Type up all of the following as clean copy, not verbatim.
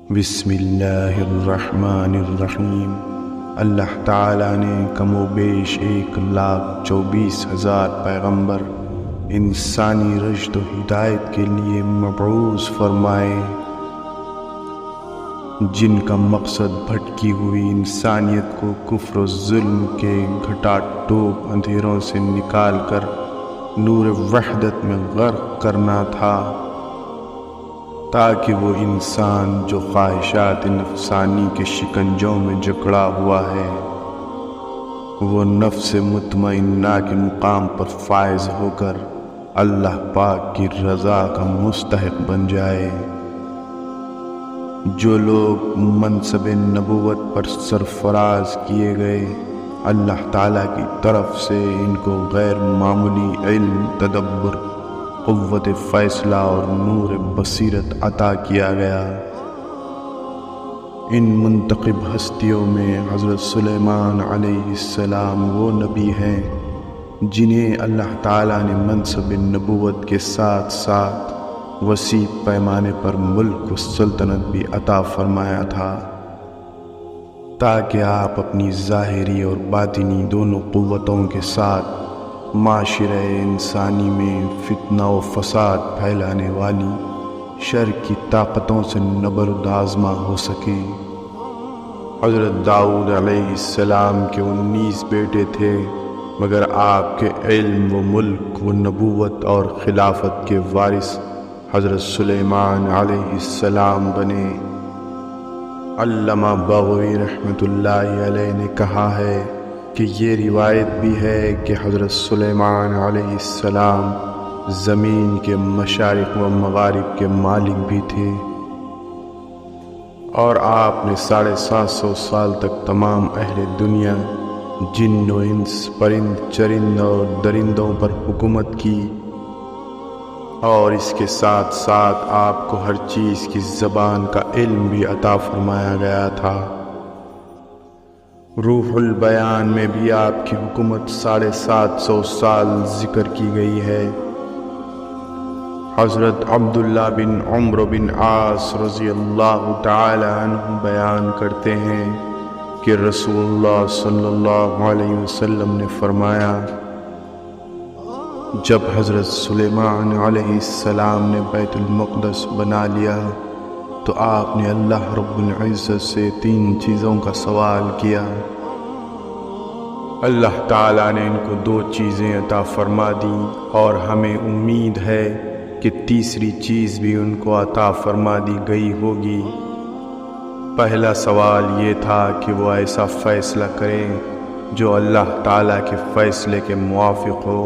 بسم اللہ الرحمن الرحیم۔ اللہ تعالیٰ نے کم و بیش 1,24,000 پیغمبر انسانی رشد و ہدایت کے لیے مبعوث فرمائے، جن کا مقصد بھٹکی ہوئی انسانیت کو کفر و ظلم کے گھٹا ٹوپ اندھیروں سے نکال کر نور وحدت میں غرق کرنا تھا، تاکہ وہ انسان جو خواہشات نفسانی کے شکنجوں میں جکڑا ہوا ہے، وہ نفس مطمئنہ کے مقام پر فائز ہو کر اللہ پاک کی رضا کا مستحق بن جائے۔ جو لوگ منصب نبوت پر سرفراز کیے گئے، اللہ تعالیٰ کی طرف سے ان کو غیر معمولی علم، تدبر، قوت فیصلہ اور نور بصیرت عطا کیا گیا۔ ان منتخب ہستیوں میں حضرت سلیمان علیہ السلام وہ نبی ہیں جنہیں اللہ تعالیٰ نے منصب نبوت کے ساتھ ساتھ وسیع پیمانے پر ملک و سلطنت بھی عطا فرمایا تھا، تاکہ آپ اپنی ظاہری اور باطنی دونوں قوتوں کے ساتھ معاشرہ انسانی میں فتنہ و فساد پھیلانے والی شر کی طاقتوں سے نبرد آزما ہو سکے۔ حضرت داؤد علیہ السلام کے 19 بیٹے تھے، مگر آپ کے علم و ملک و نبوت اور خلافت کے وارث حضرت سلیمان علیہ السلام بنے۔ علامہ بغوی رحمۃ اللہ علیہ نے کہا ہے کہ یہ روایت بھی ہے کہ حضرت سلیمان علیہ السلام زمین کے مشارق و مغارب کے مالک بھی تھے، اور آپ نے 750 سال تک تمام اہل دنیا، جن و انس، پرند چرند اور درندوں پر حکومت کی، اور اس کے ساتھ ساتھ آپ کو ہر چیز کی زبان کا علم بھی عطا فرمایا گیا تھا۔ روح البیان میں بھی آپ کی حکومت 750 سال ذکر کی گئی ہے۔ حضرت عبداللہ بن عمرو بن عاص رضی اللہ تعالی عنہ بیان کرتے ہیں کہ رسول اللہ صلی اللہ علیہ وسلم نے فرمایا، جب حضرت سلیمان علیہ السلام نے بیت المقدس بنا لیا تو آپ نے اللہ رب العزت سے 3 چیزوں کا سوال کیا۔ اللہ تعالیٰ نے ان کو 2 چیزیں عطا فرما دیں، اور ہمیں امید ہے کہ تیسری چیز بھی ان کو عطا فرما دی گئی ہوگی۔ پہلا سوال یہ تھا کہ وہ ایسا فیصلہ کریں جو اللہ تعالیٰ کے فیصلے کے موافق ہو،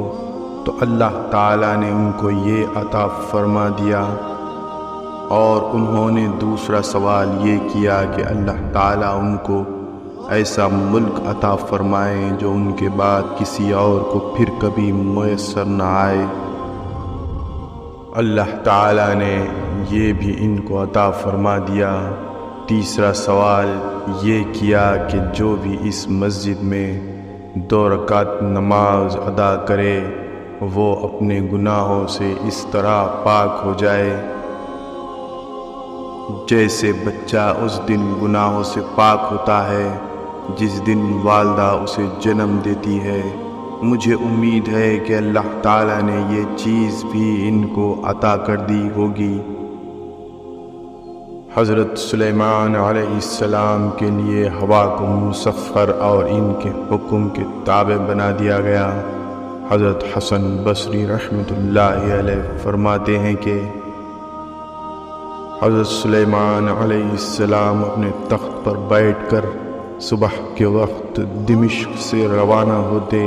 تو اللہ تعالیٰ نے ان کو یہ عطا فرما دیا۔ اور انہوں نے دوسرا سوال یہ کیا کہ اللہ تعالیٰ ان کو ایسا ملک عطا فرمائے جو ان کے بعد کسی اور کو پھر کبھی میسر نہ آئے۔ اللہ تعالیٰ نے یہ بھی ان کو عطا فرما دیا۔ تیسرا سوال یہ کیا کہ جو بھی اس مسجد میں 2 رکعت نماز ادا کرے، وہ اپنے گناہوں سے اس طرح پاک ہو جائے جیسے بچہ اس دن گناہوں سے پاک ہوتا ہے جس دن والدہ اسے جنم دیتی ہے۔ مجھے امید ہے کہ اللہ تعالیٰ نے یہ چیز بھی ان کو عطا کر دی ہوگی۔ حضرت سلیمان علیہ السلام کے لیے ہوا کو مسخر اور ان کے حکم کے تابع بنا دیا گیا۔ حضرت حسن بصری رحمۃ اللہ علیہ فرماتے ہیں کہ حضرت سلیمان علیہ السلام اپنے تخت پر بیٹھ کر صبح کے وقت دمشق سے روانہ ہوتے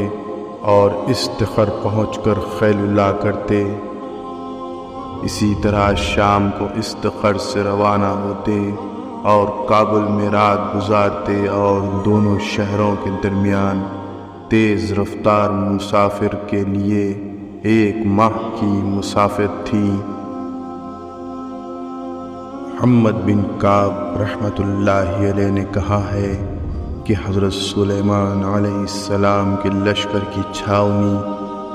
اور استخر پہنچ کر خیل اللہ کرتے، اسی طرح شام کو استخر سے روانہ ہوتے اور کابل میں رات گزارتے، اور دونوں شہروں کے درمیان تیز رفتار مسافر کے لیے 1 ماہ کی مسافت تھی۔ محمد بن کعب رحمۃ اللہ علیہ نے کہا ہے کہ حضرت سلیمان علیہ السلام کے لشکر کی چھاؤنی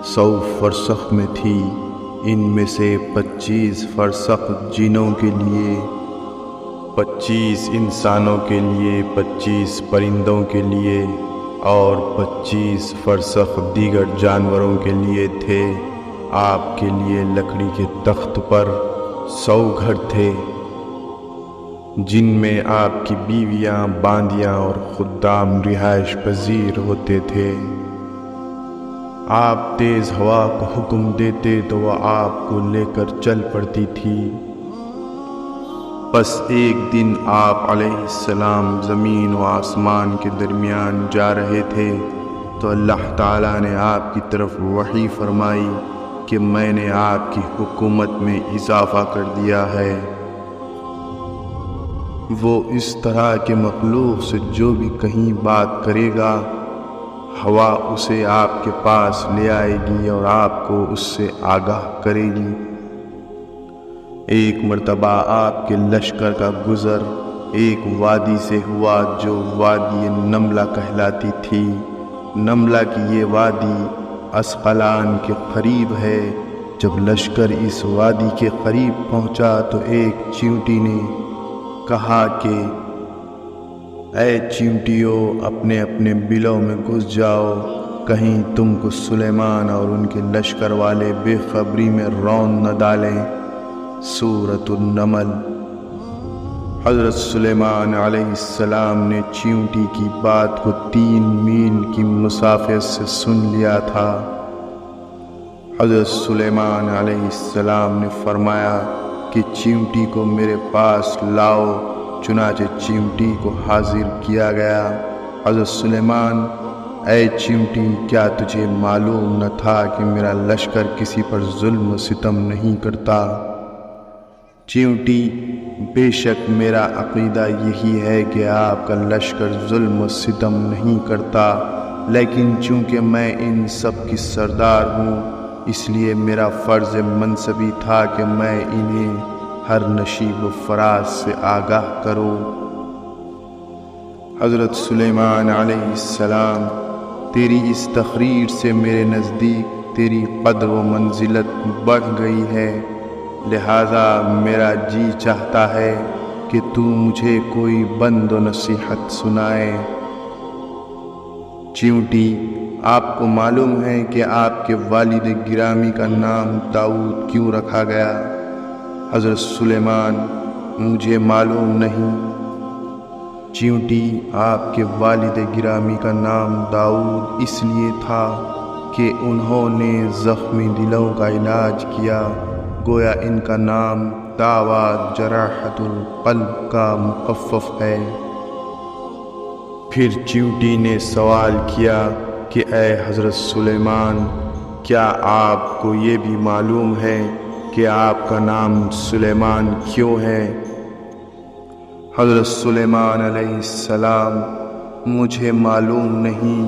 100 فرسخ میں تھی، ان میں سے 25 فرسخ جنوں کے لیے، 25 انسانوں کے لیے، 25 پرندوں کے لیے اور 25 فرسخ دیگر جانوروں کے لیے تھے۔ آپ کے لیے لکڑی کے تخت پر 100 گھر تھے، جن میں آپ کی بیویاں، باندیاں اور خدام رہائش پذیر ہوتے تھے۔ آپ تیز ہوا کو حکم دیتے تو وہ آپ کو لے کر چل پڑتی تھی۔ پس ایک دن آپ علیہ السلام زمین و آسمان کے درمیان جا رہے تھے تو اللہ تعالیٰ نے آپ کی طرف وحی فرمائی کہ میں نے آپ کی حکومت میں اضافہ کر دیا ہے۔ وہ اس طرح کے مخلوق سے جو بھی کہیں بات کرے گا، ہوا اسے آپ کے پاس لے آئے گی اور آپ کو اس سے آگاہ کرے گی۔ ایک مرتبہ آپ کے لشکر کا گزر ایک وادی سے ہوا جو وادی نملہ کہلاتی تھی۔ نملہ کی یہ وادی اسقلان کے قریب ہے۔ جب لشکر اس وادی کے قریب پہنچا تو ایک چیونٹی نے کہا کہ اے چیونٹیوں، اپنے اپنے بلوں میں گھس جاؤ، کہیں تم کو سلیمان اور ان کے لشکر والے بے خبری میں رون نہ ڈالیں۔ سورۃ النمل۔ حضرت سلیمان علیہ السلام نے چیونٹی کی بات کو 3 میل کی مسافت سے سن لیا تھا۔ حضرت سلیمان علیہ السلام نے فرمایا کہ چیونٹی کو میرے پاس لاؤ۔ چنانچہ چیونٹی کو حاضر کیا گیا۔ حضرت سلیمان: اے چیونٹی، کیا تجھے معلوم نہ تھا کہ میرا لشکر کسی پر ظلم و ستم نہیں کرتا؟ چیونٹی: بے شک میرا عقیدہ یہی ہے کہ آپ کا لشکر ظلم و ستم نہیں کرتا، لیکن چونکہ میں ان سب کی سردار ہوں، اس لیے میرا فرض منصبی تھا کہ میں انہیں ہر نشیب و فراز سے آگاہ کروں۔ حضرت سلیمان علیہ السلام: تیری اس تقریر سے میرے نزدیک تیری قدر و منزلت بڑھ گئی ہے، لہذا میرا جی چاہتا ہے کہ تو مجھے کوئی بند و نصیحت سنائے۔ چیونٹی: آپ کو معلوم ہے کہ آپ کے والد گرامی کا نام داؤد کیوں رکھا گیا؟ حضرت سلیمان: مجھے معلوم نہیں۔ چیونٹی: آپ کے والد گرامی کا نام داؤد اس لیے تھا کہ انہوں نے زخمی دلوں کا علاج کیا، گویا ان کا نام داود جراحت القلب کا مخفف ہے۔ پھر چیونٹی نے سوال کیا کہ اے حضرت سلیمان، کیا آپ کو یہ بھی معلوم ہے کہ آپ کا نام سلیمان کیوں ہے؟ حضرت سلیمان علیہ السلام: مجھے معلوم نہیں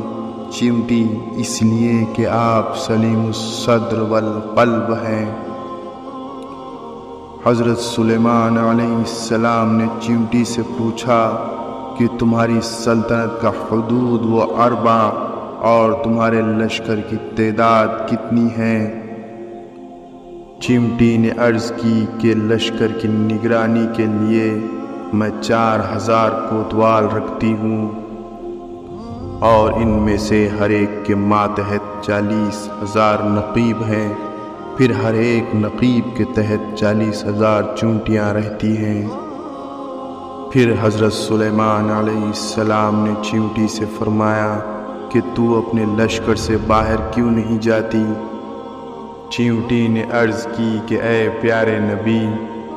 چیونٹی، اس لیے کہ آپ سلیم الصدر والقلب ہیں۔ حضرت سلیمان علیہ السلام نے چیونٹی سے پوچھا کہ تمہاری سلطنت کا حدود و اربع اور تمہارے لشکر کی تعداد کتنی ہے؟ چیونٹی نے عرض کی کہ لشکر کی نگرانی کے لیے میں 4000 کوتوال رکھتی ہوں، اور ان میں سے ہر ایک کے ماتحت 40,000 نقیب ہیں، پھر ہر ایک نقیب کے تحت 40,000 چونٹیاں رہتی ہیں۔ پھر حضرت سلیمان علیہ السلام نے چیونٹی سے فرمایا کہ تو اپنے لشکر سے باہر کیوں نہیں جاتی؟ چیونٹی نے عرض کی کہ اے پیارے نبی،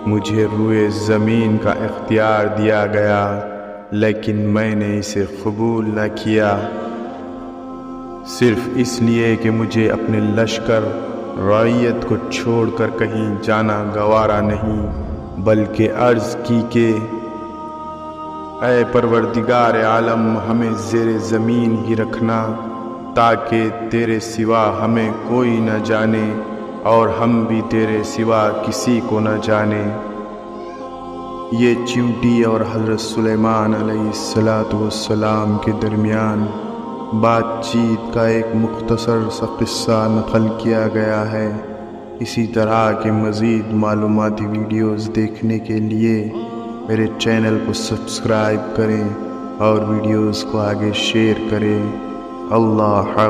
مجھے روئے زمین کا اختیار دیا گیا، لیکن میں نے اسے قبول نہ کیا، صرف اس لیے کہ مجھے اپنے لشکر رعیت کو چھوڑ کر کہیں جانا گوارا نہیں، بلکہ عرض کی کہ اے پروردگار عالم، ہمیں زیر زمین ہی رکھنا تاکہ تیرے سوا ہمیں کوئی نہ جانے اور ہم بھی تیرے سوا کسی کو نہ جانے۔ یہ چیونٹی اور حضرت سلیمان علیہ السلام کے درمیان بات چیت کا ایک مختصر سا قصہ نقل کیا گیا ہے۔ اسی طرح کے مزید معلوماتی ویڈیوز دیکھنے کے لیے میرے چینل کو سبسکرائب کریں اور ویڈیوز کو آگے شیئر کریں۔ اللہ حافظ۔